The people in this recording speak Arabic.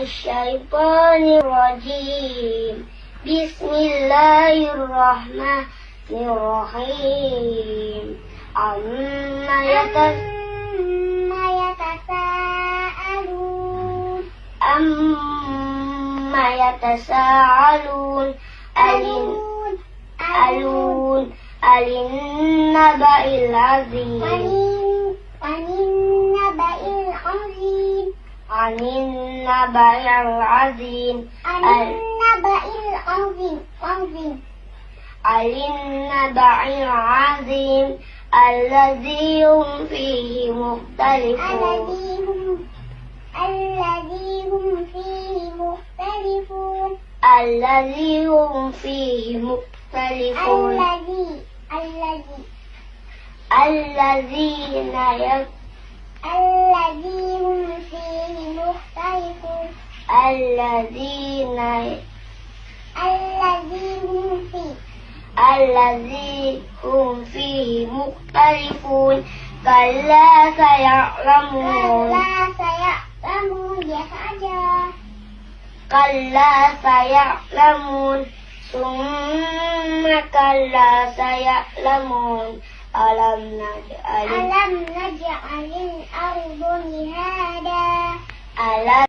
الشيطان الرجيم. بسم الله الرحمن الرحيم. عما يتساءلون عن النبأ العظيم. الذي هم فيه مختلفون. كلا سيعلمون ثم كلا سيعلمون. ألم نجعل الأرض مهادا